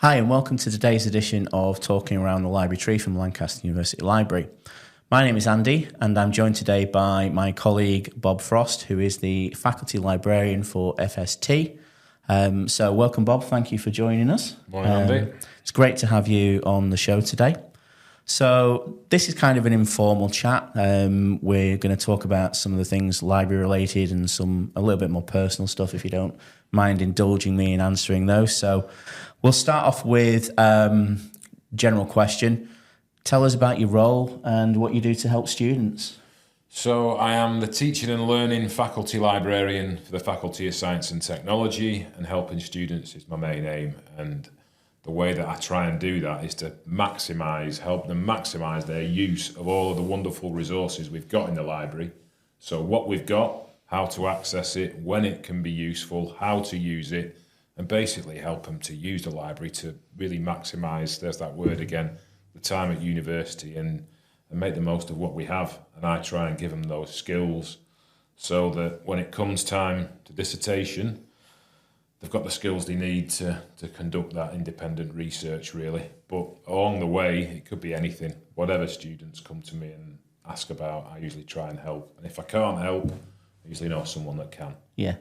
Hi and welcome to today's edition of Talking Around the Library Tree from Lancaster University Library. My name is Andy and I'm joined today by my colleague Bob Frost, who is the Faculty Librarian for FST. So welcome Bob, thank you for joining us. Morning Andy. It's great to have you on the show today. So this is kind of an informal chat. We're going to talk about some of the things library related and a little bit more personal stuff if you don't mind indulging me in answering those. So we'll start off with general question. Tell us about your role and what you do to help students. So I am the Teaching and Learning Faculty Librarian for the Faculty of Science and Technology, and helping students is my main aim. And the way that I try and do that is to help them maximise their use of all of the wonderful resources we've got in the library. So what we've got, how to access it, when it can be useful, how to use it, and basically help them to use the library to really maximise, there's that word again, the time at university and make the most of what we have. And I try and give them those skills so that when it comes time to dissertation, they've got the skills they need to conduct that independent research, really. But along the way, it could be anything. Whatever students come to me and ask about, I usually try and help. And if I can't help, I usually know someone that can. Yeah.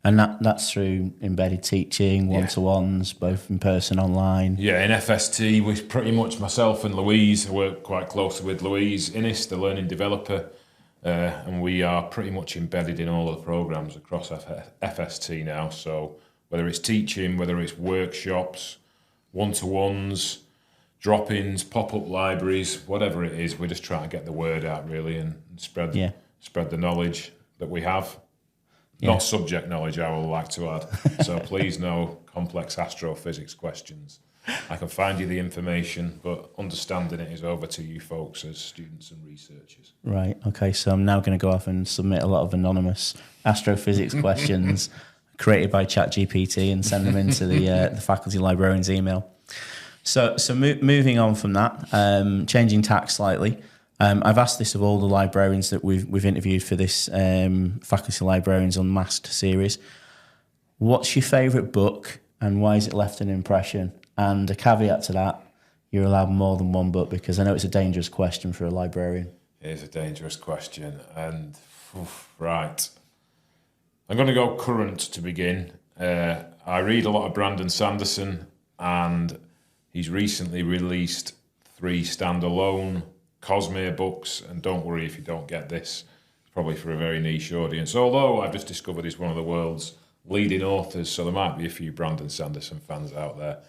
And that's through embedded teaching, one-to-ones, both in person, online. Yeah, in FST, we pretty much, myself and Louise, I work quite closely with Louise Innes, the learning developer, and we are pretty much embedded in all of the programmes across FST now. So whether it's teaching, whether it's workshops, one-to-ones, drop-ins, pop-up libraries, whatever it is, we're just trying to get the word out really and spread the knowledge that we have. Not subject knowledge, I would like to add. So please no complex astrophysics questions. I can find you the information, but understanding it is over to you folks as students and researchers. Right, okay, so I'm now going to go off and submit a lot of anonymous astrophysics questions created by ChatGPT and send them into the faculty librarian's email. So moving on from that, changing tack slightly, I've asked this of all the librarians that we've interviewed for this Faculty Librarians Unmasked series. What's your favourite book and why has it left an impression? And a caveat to that, you're allowed more than one book because I know it's a dangerous question for a librarian. It is a dangerous question. And, right, I'm going to go current to begin. I read a lot of Brandon Sanderson and he's recently released 3 standalone Cosmere books, and don't worry if you don't get this, it's probably for a very niche audience, although I've just discovered he's one of the world's leading authors, so there might be a few Brandon Sanderson fans out there.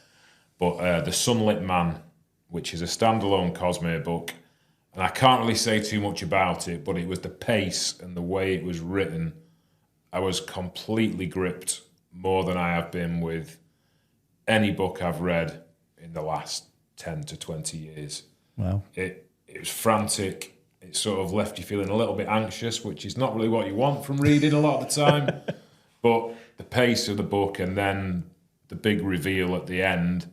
But The Sunlit Man, which is a standalone Cosmere book, and I can't really say too much about it, but it was the pace and the way it was written, I was completely gripped more than I have been with any book I've read in the last 10 to 20 years. Wow. It was frantic. It sort of left you feeling a little bit anxious, which is not really what you want from reading a lot of the time. But the pace of the book and then the big reveal at the end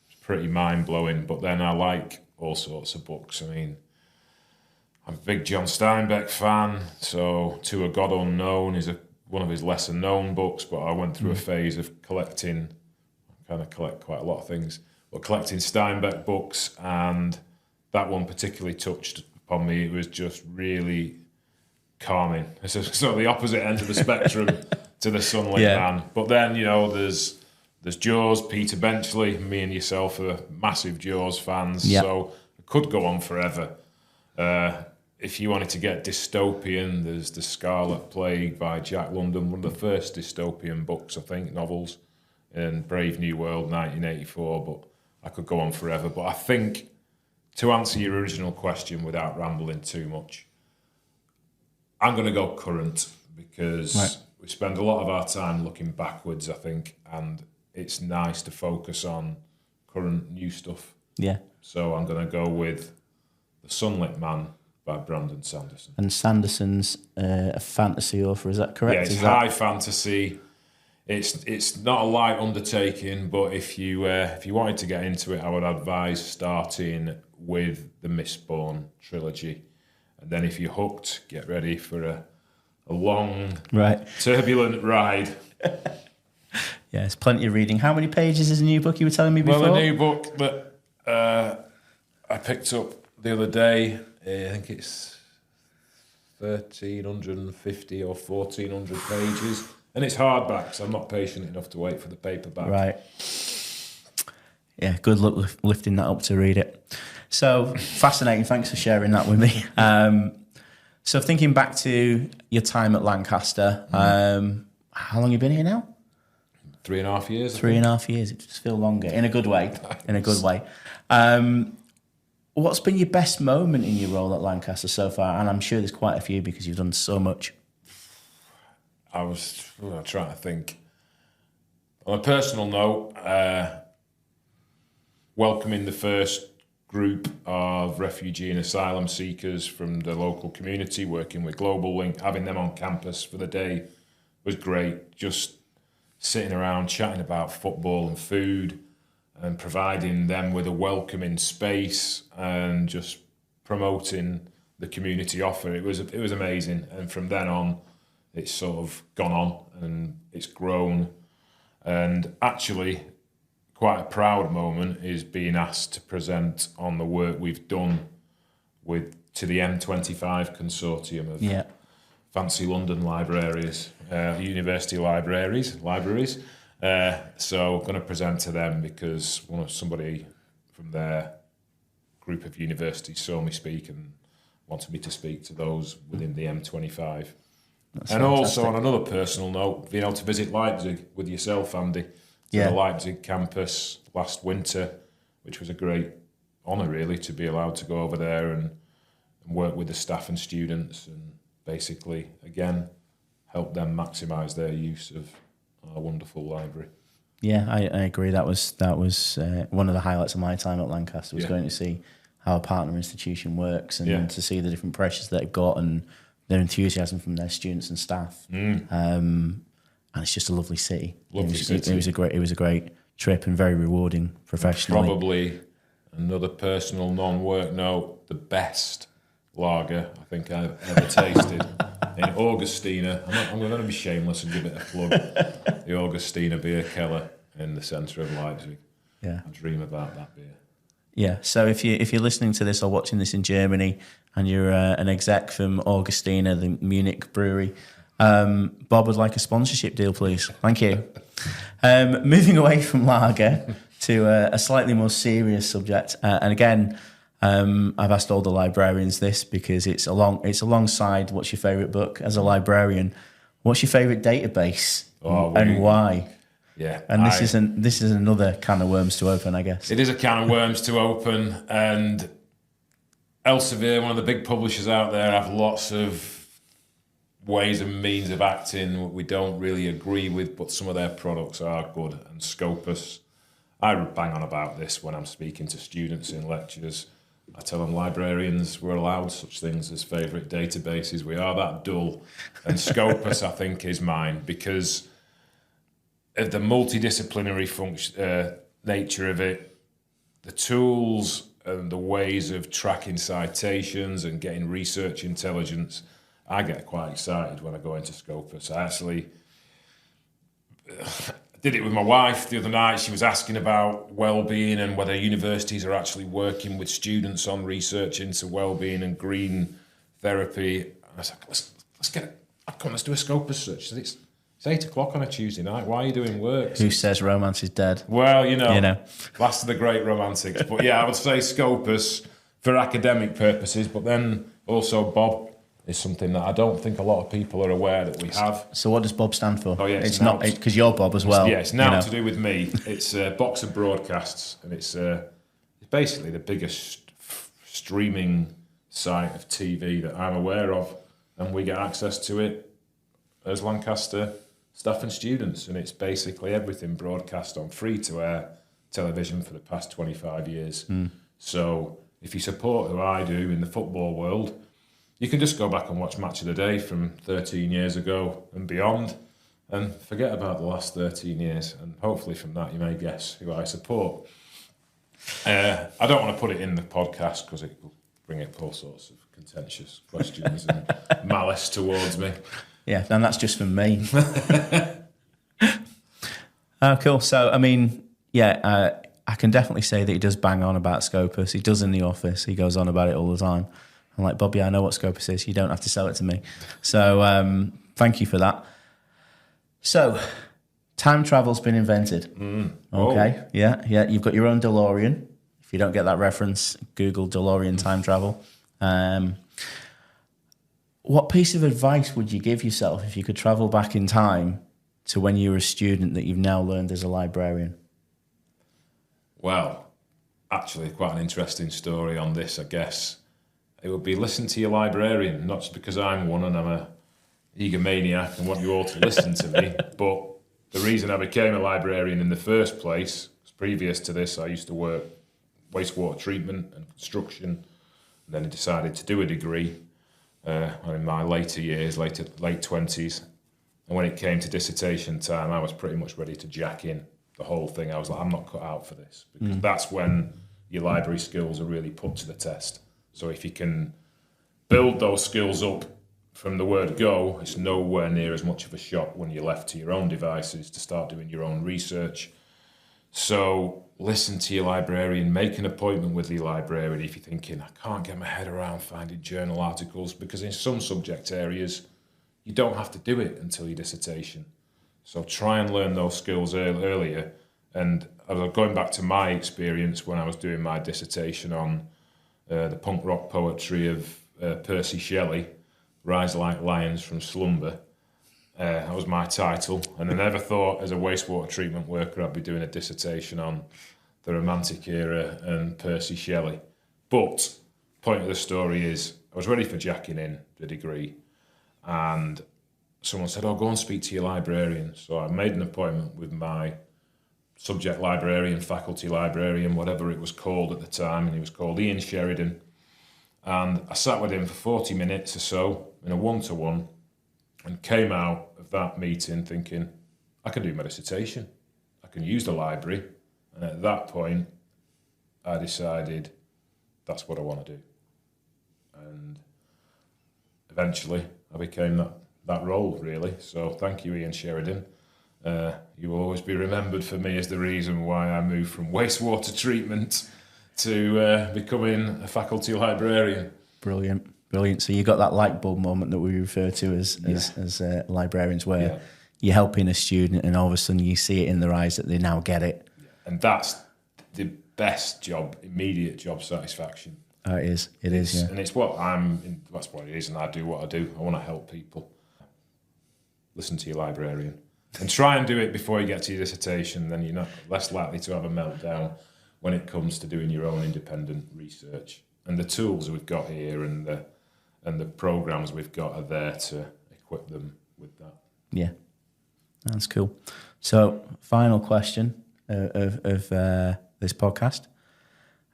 was pretty mind-blowing. But then I like all sorts of books. I mean, I'm a big John Steinbeck fan, so To a God Unknown is one of his lesser-known books, but I went through a phase of collecting, I kind of collect quite a lot of things, but collecting Steinbeck books, and that one particularly touched upon me. It was just really calming. It's sort of the opposite end of the spectrum to The Sunlit Man. But then, there's Jaws, Peter Benchley. Me and yourself are massive Jaws fans, so it could go on forever. If you wanted to get dystopian, there's The Scarlet Plague by Jack London, one of the first dystopian books, I think, novels, in Brave New World, 1984. But I could go on forever. But I think, to answer your original question without rambling too much, I'm going to go current because we spend a lot of our time looking backwards, I think, and it's nice to focus on current new stuff. Yeah. So I'm going to go with The Sunlit Man by Brandon Sanderson. And Sanderson's a fantasy author, is that correct? Yeah, it's high fantasy. It's not a light undertaking, but if you wanted to get into it, I would advise starting with the Mistborn trilogy, and then if you're hooked, get ready for a long, turbulent ride. Yeah, it's plenty of reading. How many pages is a new book you were telling me before? Well, the new book that I picked up the other day, I think it's 1,350 or 1,400 pages. And it's hardback, so I'm not patient enough to wait for the paperback. Right. Yeah, good luck lifting that up to read it. So, fascinating. Thanks for sharing that with me. So, thinking back to your time at Lancaster, how long have you been here now? 3.5 years. 3.5 years. It just feels longer, in a good way. In a good way. What's been your best moment in your role at Lancaster so far? And I'm sure there's quite a few because you've done so much. I was trying to think. On a personal note, welcoming the first group of refugee and asylum seekers from the local community, working with Global Link, having them on campus for the day was great. Just sitting around chatting about football and food and providing them with a welcoming space and just promoting the community offer. It was amazing. And from then on, it's sort of gone on and it's grown. And actually, quite a proud moment is being asked to present on the work we've done to the M25 consortium of fancy London libraries, university libraries. So going to present to them because somebody from their group of universities saw me speak and wanted me to speak to those within the M25. That's and fantastic. Also, on another personal note, being able to visit Leipzig with yourself, Andy, to the Leipzig campus last winter, which was a great honour, really, to be allowed to go over there and work with the staff and students and basically, again, help them maximise their use of our wonderful library. Yeah, I agree. That was one of the highlights of my time at Lancaster was going to see how a partner institution works and to see the different pressures that they've got and their enthusiasm from their students and staff. And it's just a lovely city. It was a great trip and very rewarding professionally. Probably another personal non-work note, the best lager I think I've ever tasted in Augustina. I'm going to be shameless and give it a plug. The Augustina beer keller in the centre of Leipzig. Yeah, I dream about that beer. Yeah, so if you're listening to this or watching this in Germany and you're an exec from Augustina, the Munich brewery, Bob would like a sponsorship deal, please. Thank you. Moving away from lager to a slightly more serious subject, and again, I've asked all the librarians this because it's alongside what's your favourite book as a librarian. What's your favourite database and why? Yeah, and this is another can of worms to open, I guess. It is a can of worms to open, and Elsevier, one of the big publishers out there, have lots of ways and means of acting we don't really agree with, but some of their products are good. And SCOPUS, I bang on about this when I'm speaking to students in lectures. I tell them librarians were allowed such things as favourite databases. We are that dull. And SCOPUS, I think, is mine because of the multidisciplinary nature of it, the tools and the ways of tracking citations and getting research intelligence. I get quite excited when I go into SCOPUS. I actually did it with my wife the other night. She was asking about well-being and whether universities are actually working with students on research into well-being and green therapy. And I was like, let's get it. Let's do a SCOPUS search. She said, it's 8 o'clock on a Tuesday night. Why are you doing work? Who says romance is dead? Well, you know. Last of the great romantics. But yeah, I would say SCOPUS for academic purposes, but then also Bob is something that I don't think a lot of people are aware that we have. So what does Bob stand for? Oh yeah, it's not because you're Bob as well. Yeah, it's now to do with me. It's a box of broadcasts, and it's basically the biggest streaming site of TV that I'm aware of, and we get access to it as Lancaster staff and students, and it's basically everything broadcast on free-to-air television for the past 25 years. So if you support who I do in the football world, you can just go back and watch Match of the Day from 13 years ago and beyond and forget about the last 13 years. And hopefully from that you may guess who I support. I don't want to put it in the podcast because it will bring up all sorts of contentious questions and malice towards me. Yeah, and that's just from me. Oh, cool. So, I mean, yeah, I can definitely say that he does bang on about Scopus. He does in the office. He goes on about it all the time. I'm like, Bobby, I know what Scopus is. You don't have to sell it to me. So thank you for that. So, time travel's been invented. Okay, yeah. You've got your own DeLorean. If you don't get that reference, Google DeLorean time travel. What piece of advice would you give yourself if you could travel back in time to when you were a student that you've now learned as a librarian? Well, actually, quite an interesting story on this, I guess. It would be listen to your librarian, not just because I'm one and I'm a egomaniac and want you all to listen to me, but the reason I became a librarian in the first place was previous to this, I used to work wastewater treatment and construction, and then I decided to do a degree in my later years, late 20s. And when it came to dissertation time, I was pretty much ready to jack in the whole thing. I was like, I'm not cut out for this, because that's when your library skills are really put to the test. So if you can build those skills up from the word go, it's nowhere near as much of a shot when you're left to your own devices to start doing your own research. So listen to your librarian, make an appointment with your librarian if you're thinking, I can't get my head around finding journal articles, because in some subject areas, you don't have to do it until your dissertation. So try and learn those skills earlier. And going back to my experience when I was doing my dissertation on the punk rock poetry of Percy Shelley, Rise Like Lions from Slumber. That was my title. And I never thought as a wastewater treatment worker I'd be doing a dissertation on the Romantic era and Percy Shelley. But point of the story is I was ready for jacking in the degree, and someone said, go and speak to your librarian. So I made an appointment with my subject librarian, faculty librarian, whatever it was called at the time, and he was called Ian Sheridan. And I sat with him for 40 minutes or so in a one-to-one, and came out of that meeting thinking, I can do my dissertation. I can use the library. And at that point, I decided that's what I want to do. And eventually, I became that role, really. So thank you, Ian Sheridan. You will always be remembered for me as the reason why I moved from wastewater treatment to becoming a faculty librarian. Brilliant. So you got that light bulb moment that we refer to as librarians, where you're helping a student and all of a sudden you see it in their eyes that they now get it. And that's the best job, immediate job satisfaction. It is, yeah. And it's that's what it is, and I do what I do. I want to help people. Listen to your librarian. And try and do it before you get to your dissertation, then you're not less likely to have a meltdown when it comes to doing your own independent research. And the tools we've got here and the programs we've got are there to equip them with that. Yeah, that's cool. So, final question of this podcast,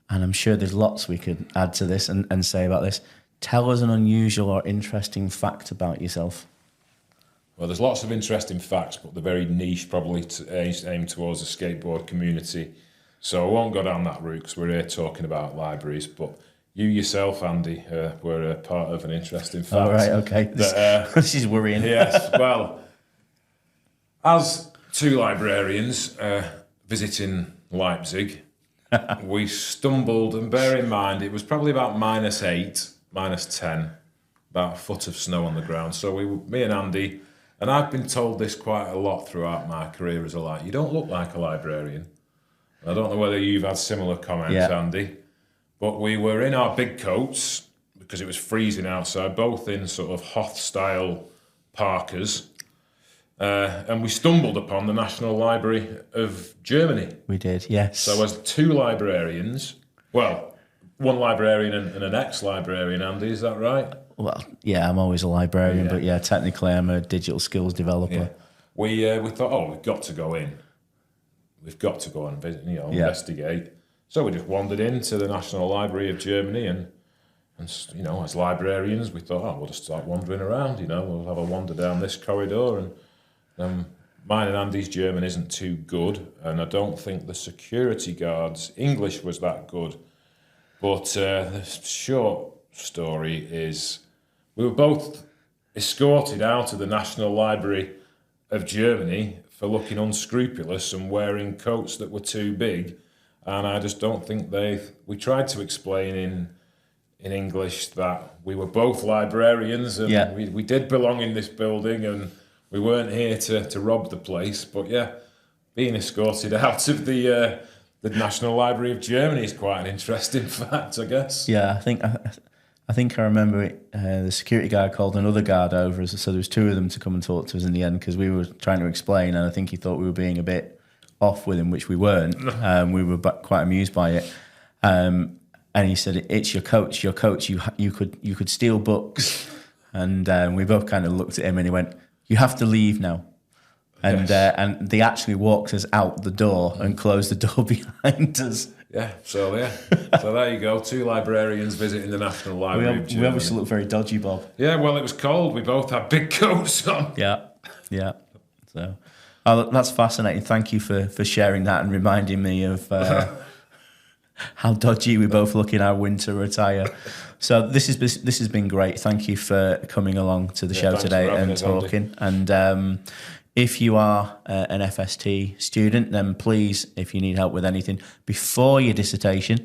and I'm sure there's lots we could add to this and say about this. Tell us an unusual or interesting fact about yourself. Well, there's lots of interesting facts, but they're very niche, probably aimed towards the skateboard community. So I won't go down that route because we're here talking about libraries, but you yourself, Andy, were a part of an interesting fact. All right, okay. This is worrying. Yes, well, as two librarians visiting Leipzig, we stumbled, and bear in mind, it was probably about -8, -10, about a foot of snow on the ground. So me and Andy, and I've been told this quite a lot throughout my career as a librarian, you don't look like a librarian. I don't know whether you've had similar comments, Andy, but we were in our big coats because it was freezing outside, both in sort of Hoth-style parkas, and we stumbled upon the National Library of Germany. We did, yes. So as two librarians, well, one librarian and an ex-librarian, Andy, is that right? Well, yeah, I'm always a librarian, but yeah, technically I'm a digital skills developer. Yeah. We thought, we've got to go in. We've got to go and visit, investigate. So we just wandered into the National Library of Germany, and as librarians, we thought, we'll just start wandering around. We'll have a wander down this corridor, and mine and Andy's German isn't too good, and I don't think the security guards' English was that good. But the short story is, we were both escorted out of the National Library of Germany for looking unscrupulous and wearing coats that were too big. And I just don't think we tried to explain in English that we were both librarians and we did belong in this building and we weren't here to rob the place. But yeah, being escorted out of the National Library of Germany is quite an interesting fact, I guess. Yeah, I think I remember it, the security guard called another guard over, so there was two of them to come and talk to us in the end because we were trying to explain, and I think he thought we were being a bit off with him, which we weren't. We were quite amused by it, and he said, "It's your coach. You could steal books," and we both kind of looked at him, and he went, "You have to leave now." And and they actually walked us out the door and closed the door behind us. Yeah, so there you go. Two librarians visiting the National Library of Germany. We obviously look very dodgy, Bob. Yeah, well, it was cold. We both had big coats on. Yeah. So, that's fascinating. Thank you for sharing that and reminding me of how dodgy we both look in our winter attire. So this has been great. Thank you for coming along to the show today and talking. And if you are an FST student, then please, if you need help with anything before your dissertation,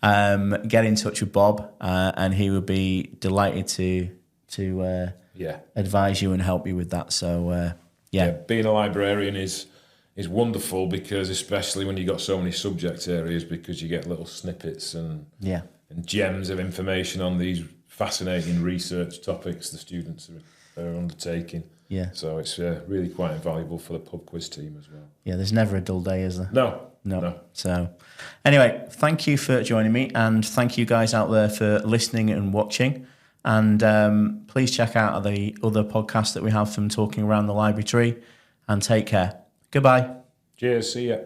get in touch with Bob, and he would be delighted to advise you and help you with that. So, being a librarian is wonderful because, especially when you've got so many subject areas, because you get little snippets and gems of information on these fascinating research topics the students are undertaking. Yeah. So it's really quite invaluable for the pub quiz team as well. Yeah, there's never a dull day, is there? No. So anyway, thank you for joining me, and thank you guys out there for listening and watching. And please check out the other podcasts that we have from Talking Around the Library Tree, and take care. Goodbye. Cheers. See ya.